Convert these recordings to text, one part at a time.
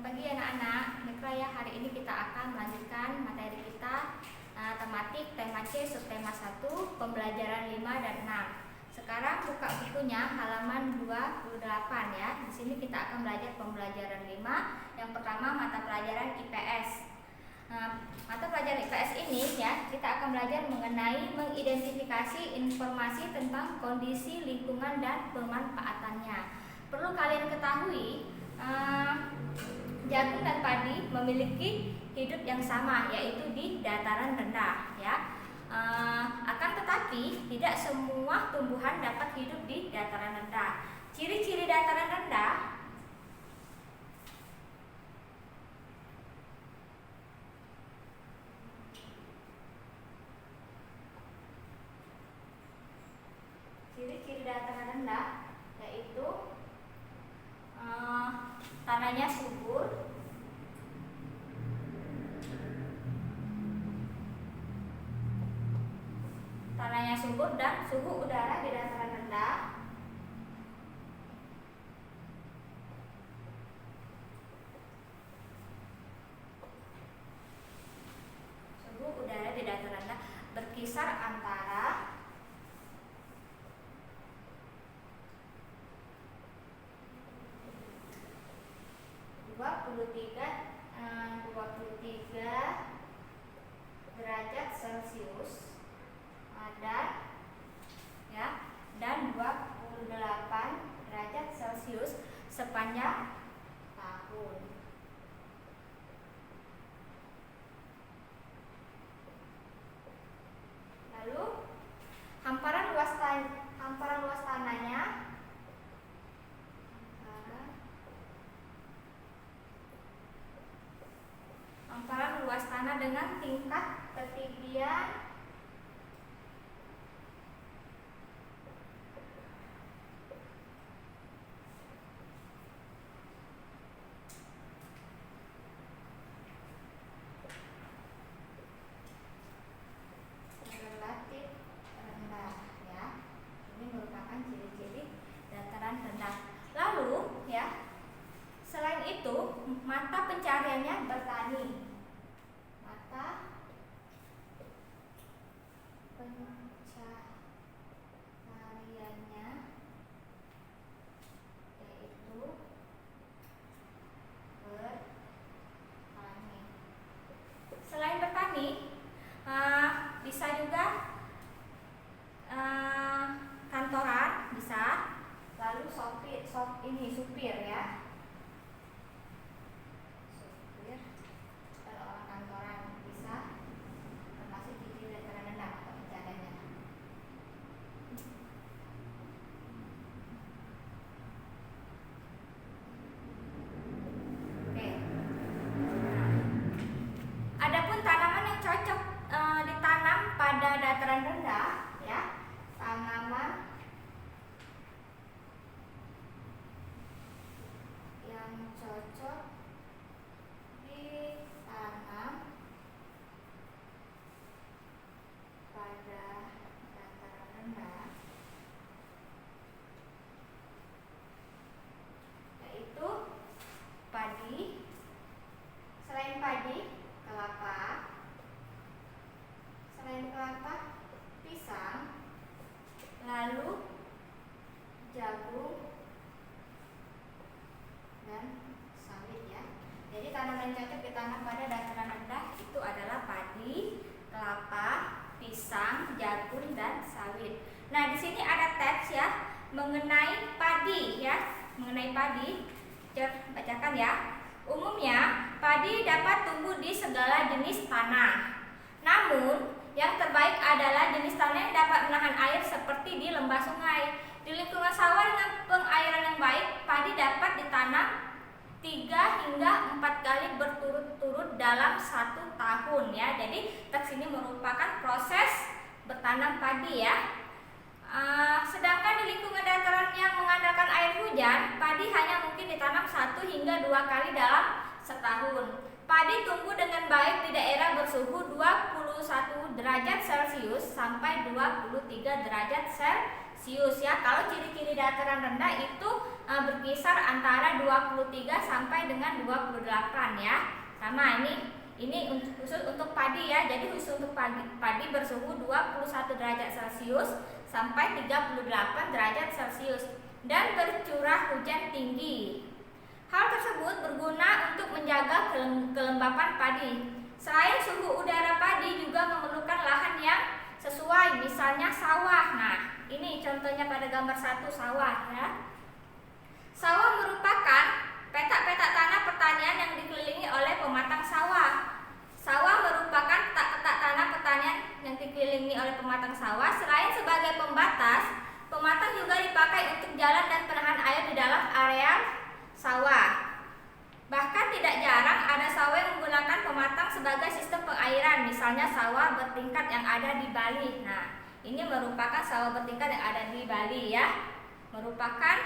pagi anak-anak. Baiklah ya, hari ini kita akan melanjutkan materi kita tematik tema C subtema 1 pembelajaran 5 dan 6. Sekarang buka bukunya halaman 28 ya. Di sini kita akan belajar pembelajaran 5. Yang pertama mata pelajaran IPS. Mata pelajaran IPS ini ya, kita akan belajar mengenai mengidentifikasi informasi tentang kondisi lingkungan dan pemanfaatannya. Perlu kalian ketahui, jagung dan padi memiliki hidup yang sama, yaitu di dataran rendah ya. Akan tetapi tidak semua tumbuhan dapat hidup di dataran rendah. Ciri-ciri dataran rendah yaitu tanahnya subur, dan suhu udara di dataran rendah berkisar antara 23 derajat Celcius dan 28 derajat Celcius sepanjang tahun. Lalu hamparan luas tanahnya dengan tingkat ketinggian relatif rendah ya. Ini merupakan ciri-ciri dataran rendah. Lalu ya, selain itu mata pencariannya bertani. Yaitu bertani. Selain bertani, bisa juga kantoran, bisa. Lalu supir ya. Supir dan orang kantoran bisa termasuk di dataran rendah atau pencariannya. Oke. Adapun tanaman yang cocok ditanam pada dataran rendah ya, tanaman yang cocok ditanam pada dataran rendah yaitu padi. Selain padi, kelapa. Selain kelapa, pisang. Lalu jagung dan sawit ya. Jadi tanaman yang cocok ditanam pada dataran rendah itu adalah padi, kelapa, pisang, jagung dan sawit. Nah, di sini ada teks ya mengenai padi ya. Mengenai padi, bacakan ya. Umumnya padi dapat tumbuh di segala jenis tanah. Namun, yang terbaik adalah jenis tanah yang dapat menahan air seperti di lembah sungai. Di lingkungan sawah dengan pengairan yang baik, padi dapat ditanam 3 hingga 4 kali berturut-turut dalam 1 tahun ya. Jadi teks ini merupakan proses bertanam padi ya. Sedangkan di lingkungan dataran yang mengandalkan air hujan, padi hanya mungkin ditanam 1 hingga 2 kali dalam setahun. Padi tumbuh dengan baik di daerah bersuhu 21 derajat Celcius sampai 23 derajat Celcius. Celcius ya. Kalau ciri-ciri dataran rendah itu berkisar antara 23 sampai dengan 28 ya. Sama ini khusus untuk padi ya. Jadi khusus untuk padi bersuhu 21 derajat Celcius sampai 38 derajat Celcius dan bercurah hujan tinggi. Hal tersebut berguna untuk menjaga kelembapan padi. Selain suhu udara, padi juga memerlukan lahan yang sesuai, misalnya sawah. Nah, ini contohnya pada gambar 1 sawah ya. Sawah merupakan petak-petak tanah pertanian yang dikelilingi oleh pematang sawah. Sawah merupakan petak-petak tanah pertanian yang dikelilingi oleh pematang sawah. Selain sebagai pembatas, pematang juga dipakai untuk jalan dan penahan air di dalam areal sawah. Bahkan tidak jarang ada sawah yang menggunakan pematang sebagai sistem pengairan, misalnya sawah bertingkat yang ada di Bali. Nah, ini merupakan sawah bertingkat yang ada di Bali ya. Merupakan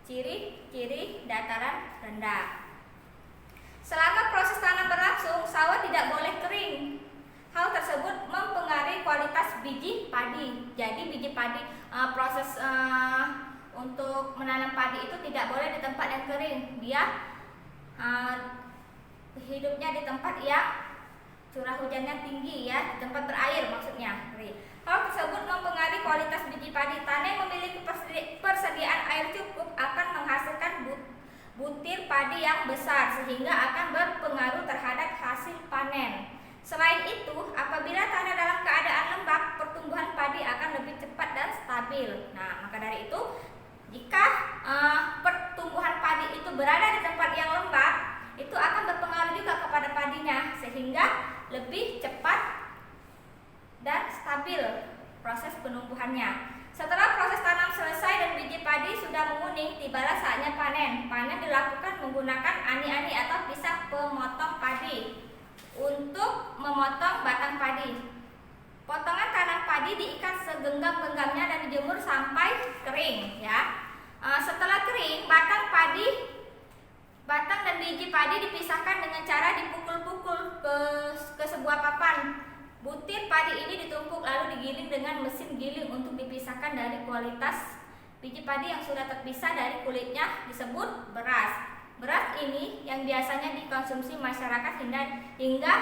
ciri-ciri dataran rendah. Selama proses tanam berlangsung, sawah tidak boleh kering. Hal tersebut mempengaruhi kualitas biji padi. Jadi biji padi, proses untuk menanam padi itu tidak boleh di tempat yang kering. Dia hidupnya di tempat yang curah hujannya tinggi ya, di tempat berair maksudnya. Hal tersebut mempengaruhi kualitas biji padi. Tanah yang memiliki persediaan air cukup akan menghasilkan butir padi yang besar sehingga akan berpengaruh terhadap hasil panen. Selain itu, apabila tanah dalam keadaan lembab, pertumbuhan padi akan lebih cepat dan stabil. Nah, maka dari itu, jika pertumbuhan padi itu berada di tempat yang lembab, itu akan berpengaruh juga kepada padinya sehingga lebih cepat dan stabil proses penumbuhannya. Setelah proses tanam selesai dan biji padi sudah menguning, tibalah saatnya panen. Panen dilakukan menggunakan ani-ani atau pisah pemotong padi untuk memotong batang padi. Potongan tanam padi diikat segenggam-genggamnya dan dijemur sampai kering ya. Setelah kering, batang dan biji padi dipisahkan dengan cara dipukul-pukul ke sebuah papan. Butir padi ini ditumpuk lalu digiling dengan mesin giling untuk dipisahkan dari kualitas biji padi yang sudah terpisah dari kulitnya disebut beras. Beras ini yang biasanya dikonsumsi masyarakat hingga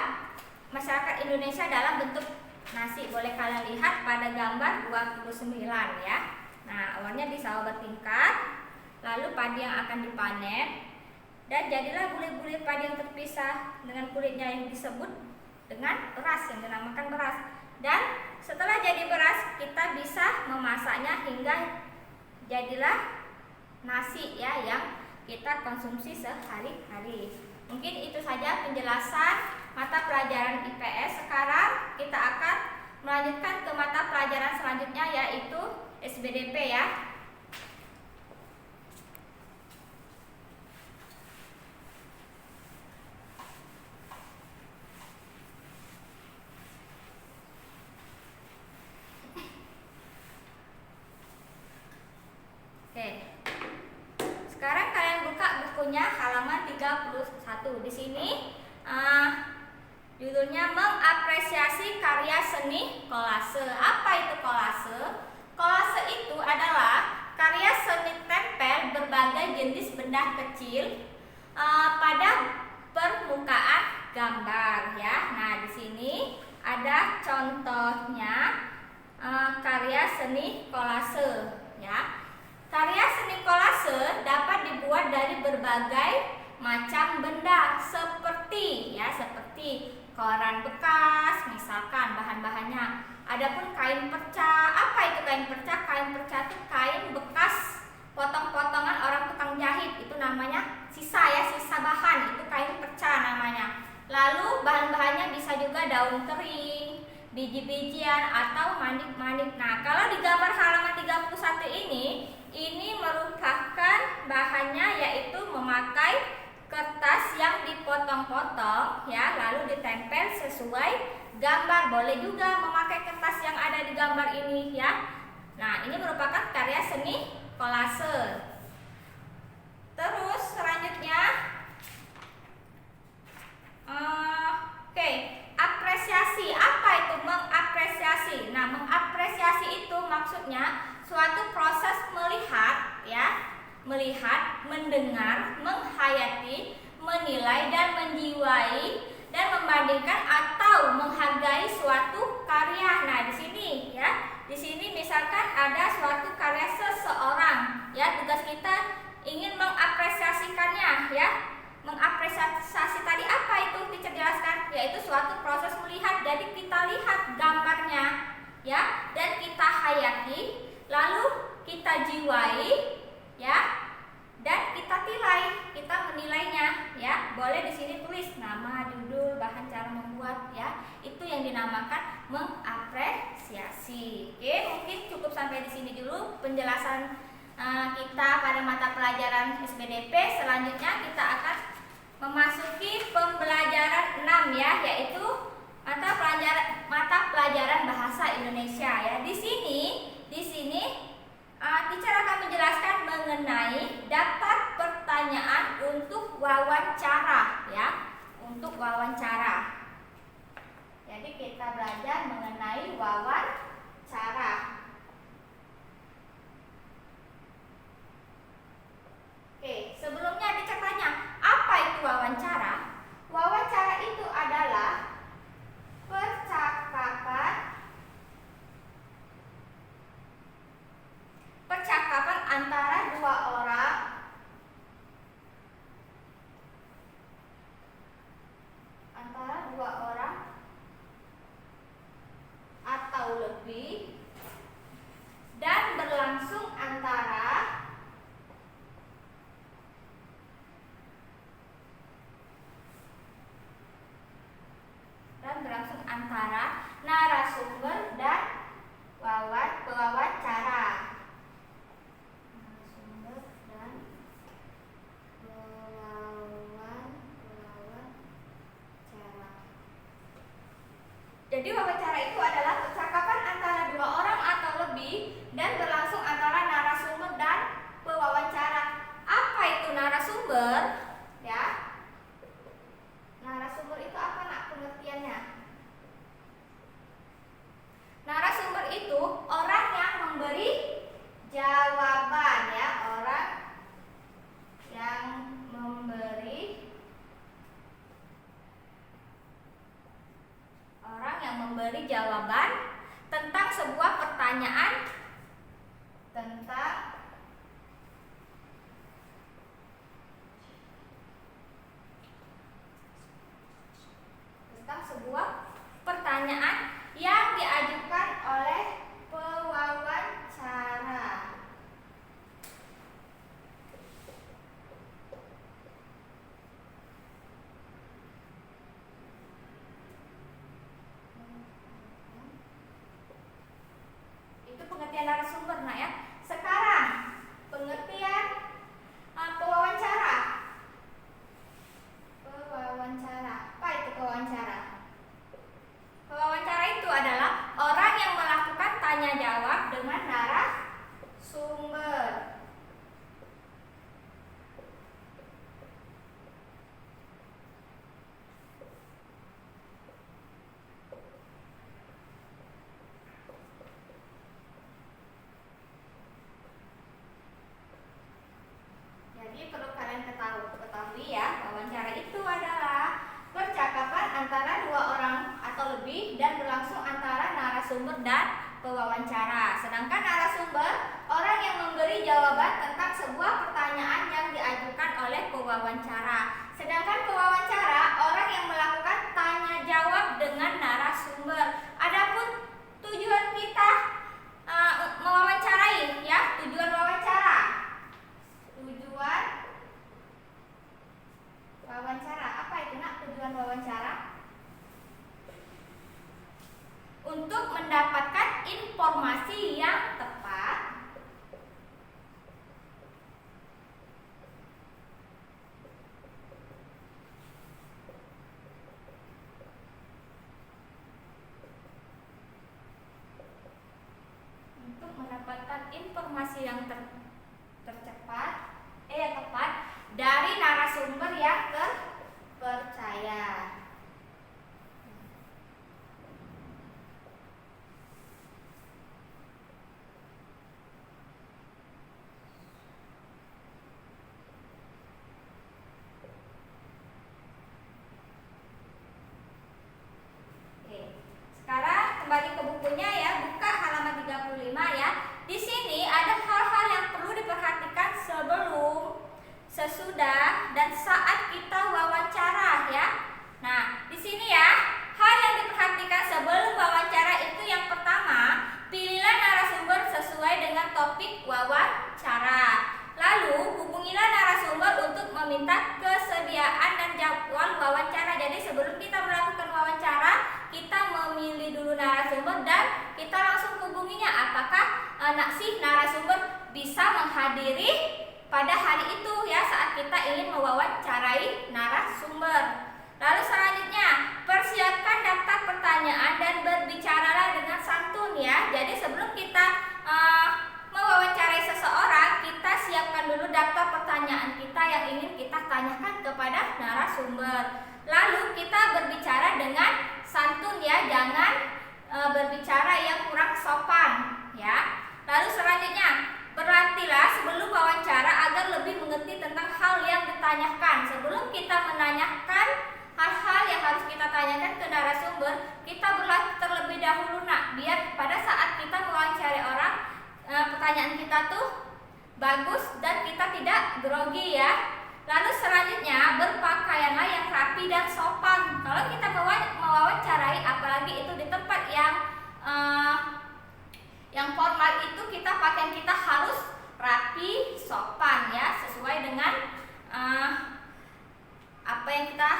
masyarakat Indonesia dalam bentuk nasi. Boleh kalian lihat pada gambar 29 ya. Nah, awalnya di sawah bertingkat, lalu padi yang akan dipanen, dan jadilah bulir-bulir padi yang terpisah dengan kulitnya yang disebut dengan beras, yang dinamakan beras. Dan setelah jadi beras, kita bisa memasaknya hingga jadilah nasi ya yang kita konsumsi sehari-hari. Mungkin itu saja penjelasan mata pelajaran IPS. Sekarang kita akan melanjutkan ke mata pelajaran selanjutnya, yaitu SBDP ya. Oke. Sekarang kalian buka bukunya halaman 31. Di sini judulnya mengapresiasi karya seni kolase. Apa itu kolase? Kolase itu adalah karya seni tempel berbagai jenis benda kecil pada permukaan gambar ya. Nah, di sini ada contohnya karya seni kolase ya. Karya seni kolase dapat dibuat dari berbagai macam benda seperti koran bekas, misalkan bahan-bahannya. Adapun kain perca, apa itu kain perca? Kain perca itu kain bekas potong-potongan orang tukang jahit, itu namanya sisa ya, sisa bahan, itu kain perca namanya. Lalu bahan-bahannya bisa juga daun kering, biji-bijian atau manik-manik. Nah, kalau di gambar halaman 31 ini merupakan bahannya yaitu memakai kertas yang dipotong-potong ya, lalu ditempel sesuai gambar. Boleh juga memakai kertas yang ada di gambar ini ya. Nah, ini merupakan karya seni kolase. Terus selanjutnya apresiasi. Apa itu mengapresiasi? Nah, mengapresiasi itu mendengar, menghayati, menilai dan menjiwai dan membandingkan atau menghargai suatu karya. Nah, di sini ya. Di sini misalkan ada suatu karya seseorang, ya, tugas kita ingin mengapresiasikannya, ya. Mengapresiasi tadi apa itu? Teacher jelaskan, yaitu suatu proses melihat. Jadi kita lihat gambarnya, ya, dan kita hayati, lalu kita jiwai, ya. Dan kita kita menilainya, ya. Boleh di sini tulis nama, judul, bahan cara membuat, ya. Itu yang dinamakan mengapresiasi. Oke, mungkin cukup sampai di sini dulu penjelasan kita pada mata pelajaran SBDP. Selanjutnya kita akan memasuki pembelajaran 6, ya, yaitu mata pelajaran bahasa Indonesia, ya. Di sini teacher akan menjelaskan mengenai daftar pertanyaan untuk wawancara, ya, untuk wawancara. Jadi kita belajar mengenai wawancara. Oke, sebelumnya teacher tanya, apa itu wawancara? Wawancara itu adalah percakapan antara dua orang atau lebih dan berlangsung antara narasumber dan pewawancara. Jadi wawancara itu adalah percakapan antara dua orang atau lebih dan berlangsung antara narasumber dan pewawancara. Apa itu narasumber? Ya. Narasumber itu apa, nak, pengertiannya? Narasumber itu orang yang memberi jawaban, ya, orang yang memberi jawaban tentang sebuah pertanyaan yang diajukan oleh pewawancara. Itu pengertian narasumber, nah, ya. Sekarang pengertian pewawancara. Apa itu pewawancara? Pewawancara itu adalah orang yang melakukan tanya jawab dengan narasumber. Jadi perlu kalian ketahui, ya, wawancara itu adalah percakapan antara dua orang atau lebih dan berlangsung antara narasumber dan pewawancara. Sedangkan narasumber orang yang memberi jawaban tentang sebuah pertanyaan yang diajukan oleh pewawancara. Sedangkan pewawancara orang yang melakukan tanya jawab dengan narasumber. Adapun tujuan kita mewawancarai, ya, tujuan wawancara. Apa itu, nak, tujuan wawancara? Untuk mendapatkan informasi yang tepat meminta kesediaan dan jadwal wawancara. Jadi sebelum kita melakukan wawancara, kita memilih dulu narasumber dan kita langsung hubunginya apakah si narasumber bisa menghadiri pada hari itu ya, saat kita ingin mewawancarai narasumber. Lalu selanjutnya, persiapkan daftar pertanyaan dan berbicaralah dengan santun ya. Jadi sebelum kita mewawancarai seseorang, kita siapkan dulu daftar pertanyaan kita yang ingin kita tanyakan kepada narasumber. Lalu kita berbicara dengan santun ya, jangan berbicara yang kurang sopan ya. Lalu selanjutnya, berlatihlah sebelum wawancara agar lebih mengerti tentang hal yang ditanyakan. Sebelum kita menanyakan hal-hal yang harus kita tanyakan ke narasumber, kita berlatih terlebih dahulu biar pada saat kita mewawancari orang, pertanyaan kita tuh bagus dan kita tidak grogi ya. Lalu selanjutnya, berpakaianlah yang rapi dan sopan. Kalau kita mewawancarai, apalagi itu di tempat yang formal, itu pakaian kita harus rapi, sopan ya, sesuai dengan apa yang kita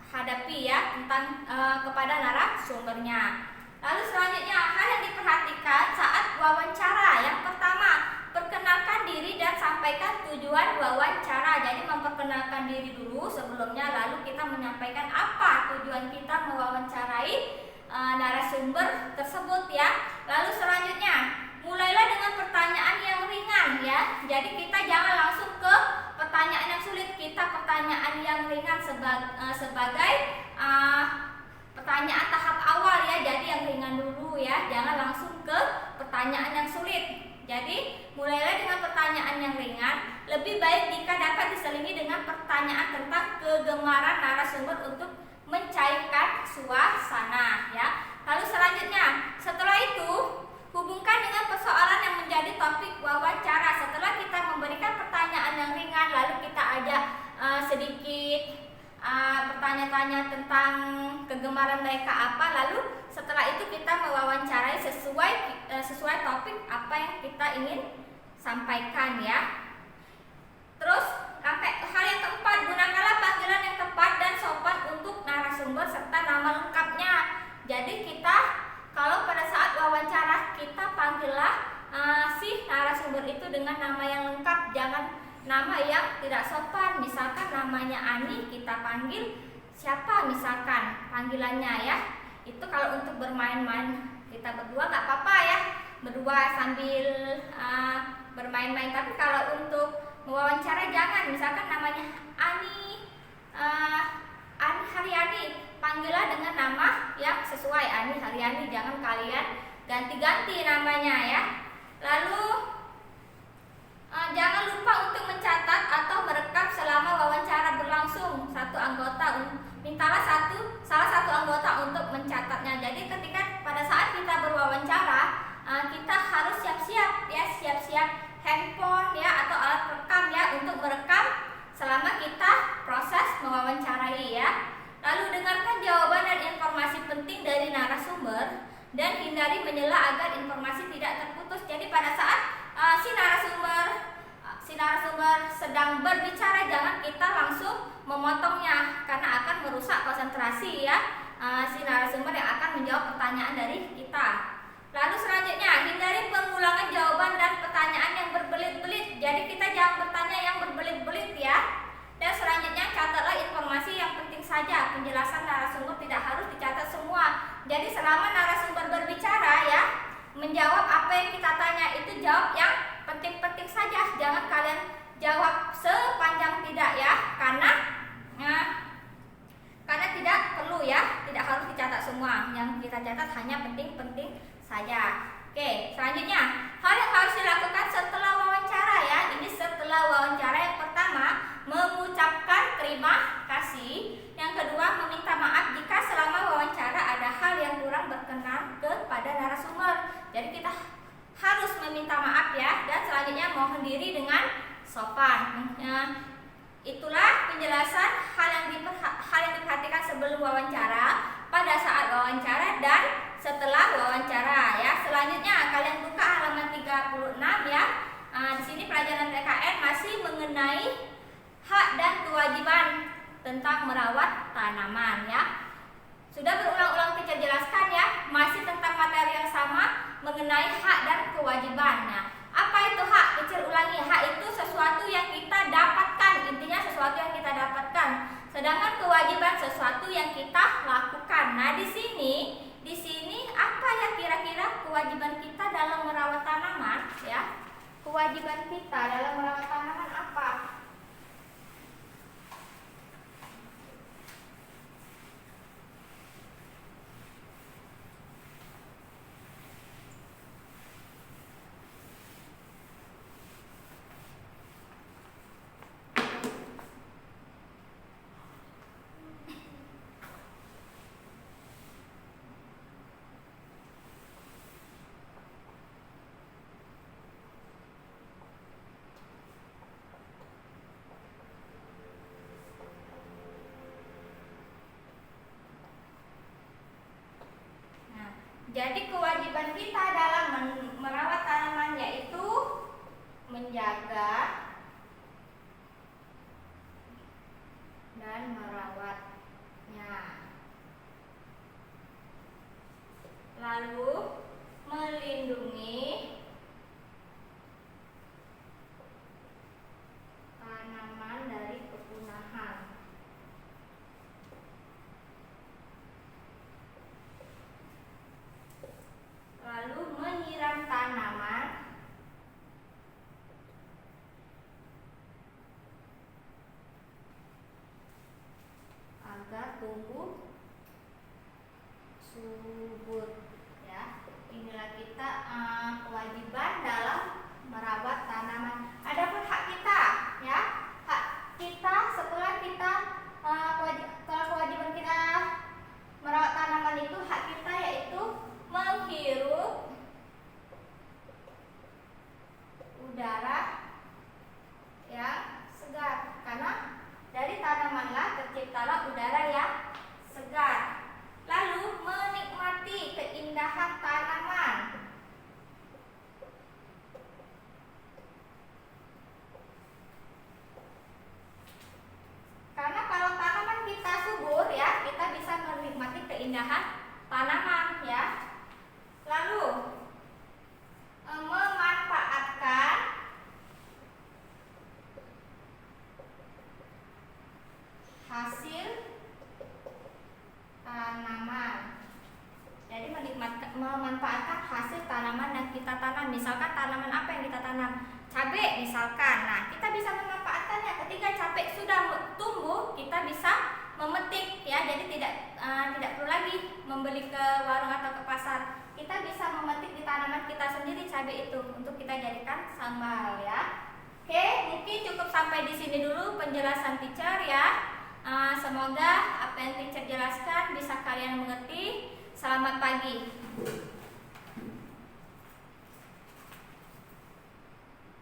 hadapi ya tentang kepada narasumbernya. Lalu selanjutnya, hal yang diperhatikan saat wawancara. Yang pertama, perkenalkan diri dan sampaikan tujuan wawancara. Jadi memperkenalkan diri dulu sebelumnya, lalu kita menyampaikan apa tujuan kita mewawancarai narasumber tersebut ya. Lalu selanjutnya, mulailah dengan pertanyaan yang ringan ya. Jadi kita jangan langsung ke pertanyaan yang sulit. Kita pertanyaan yang ringan sebagai pertanyaan tahap awal ya. Jadi yang ringan dulu ya, jangan langsung ke pertanyaan yang sulit. Jadi mulailah dengan pertanyaan yang ringan. Lebih baik jika dapat diselingi dengan pertanyaan tentang kegemaran narasumber untuk mencairkan suasana ya. Lalu selanjutnya, setelah itu hubungkan dengan persoalan yang menjadi topik wawancara. Setelah kita memberikan pertanyaan yang ringan, lalu kita ajak sedikit bertanya-tanya tentang kegemaran mereka apa, lalu setelah itu kita mewawancarai sesuai topik apa yang kita ingin sampaikan ya. Terus hal yang keempat, gunakanlah panggilan yang tepat dan sopan untuk narasumber serta nama lengkapnya. Jadi kita kalau pada saat wawancara, kita panggillah si narasumber itu dengan nama yang lengkap, jangan nama yang tidak sopan. Misalkan namanya Ani, kita panggil siapa misalkan panggilannya ya. Itu kalau untuk bermain-main kita berdua nggak apa-apa ya, berdua sambil bermain-main. Tapi kalau untuk mewawancara jangan, misalkan namanya Ani Haryani, panggillah dengan nama yang sesuai, Ani Haryani, jangan kalian ganti-ganti namanya ya. Lalu jangan lupa untuk mencatat atau merekam selama wawancara berlangsung. Mintalah salah satu anggota untuk mencatatnya. Jadi ketika pada saat kita berwawancara, kita harus siap-siap handphone ya atau alat rekam ya untuk merekam selama kita proses mewawancarai ya. Lalu dengarkan jawaban dan informasi penting dari narasumber dan hindari menyela agar informasi tidak terputus. Jadi pada saat si narasumber sedang berbicara, jangan kita langsung memotongnya karena akan merusak konsentrasi ya si narasumber yang akan menjawab pertanyaan dari kita. Lalu selanjutnya, hindari pengulangan jawaban dan pertanyaan yang berbelit-belit. Jadi kita jangan bertanya yang berbelit-belit ya. Dan selanjutnya, catatlah informasi yang penting saja. Penjelasan narasumber tidak harus dicatat semua. Jadi selama narasumber berbicara ya, menjawab apa yang kita tanya itu jawab yang penting-penting saja. Jangan kalian jawab sepanjang tidak ya, karena tidak perlu ya, tidak harus dicatat semua. Yang kita catat hanya penting-penting saja. Oke, selanjutnya, hal yang harus dilakukan setelah wawancara ya. Ini setelah wawancara, yang pertama mengucapkan terima kasih. Yang kedua, meminta maaf jika selama wawancara ada hal yang kurang berkenan kepada narasumber. Jadi kita harus meminta maaf ya. Dan selanjutnya mohon diri dengan sopan. Itulah penjelasan hal yang diperhatikan sebelum wawancara, pada saat wawancara, dan setelah wawancara ya. Selanjutnya kalian buka halaman 36 ya. Di sini pelajaran PKN masih mengenai hak kewajiban tentang merawat tanaman ya. Sudah berulang-ulang teacher jelaskan ya, masih tentang materi yang sama mengenai hak dan kewajiban. Nah, apa itu hak? Teacher ulangi, hak itu sesuatu yang kita dapatkan, intinya sesuatu yang kita dapatkan. Sedangkan kewajiban sesuatu yang kita lakukan. Nah, di sini apa ya kira-kira kewajiban kita dalam merawat tanaman ya? Kewajiban kita dalam merawat tanaman apa? Jadi kewajiban kita dalam merawat tanaman yaitu menjaga dan merawatnya. Lalu melindungi tanaman dari kepunahan. Lalu menyiram tanaman agar tumbuh subur ya. Inilah kita kewajiban dalam merawat tanaman. Adapun hak kita ya, hak kita setelah kita kewajiban kita merawat tanaman itu, hak kita yaitu menghirup udara yang segar, karena dari tanamanlah terciptalah udara yang segar. Lalu menikmati keindahan tanaman. Karena kalau tanaman kita subur ya, kita bisa menikmati keindahan tanaman ya. Lalu memanfaatkan hasil tanaman. Jadi memanfaatkan hasil tanaman yang kita tanam. Misalkan tanaman apa yang kita tanam? Cabai misalkan. Nah, kita bisa memanfaatkannya. Ketika cabai sudah tumbuh, kita bisa memetik ya. Jadi tidak perlu lagi membeli ke warung atau ke pasar. Kita bisa memetik di tanaman kita sendiri cabai itu untuk kita jadikan sambal ya. Oke, mungkin cukup sampai di sini dulu penjelasan teacher ya. Semoga apa yang teacher jelaskan bisa kalian mengerti. Selamat pagi.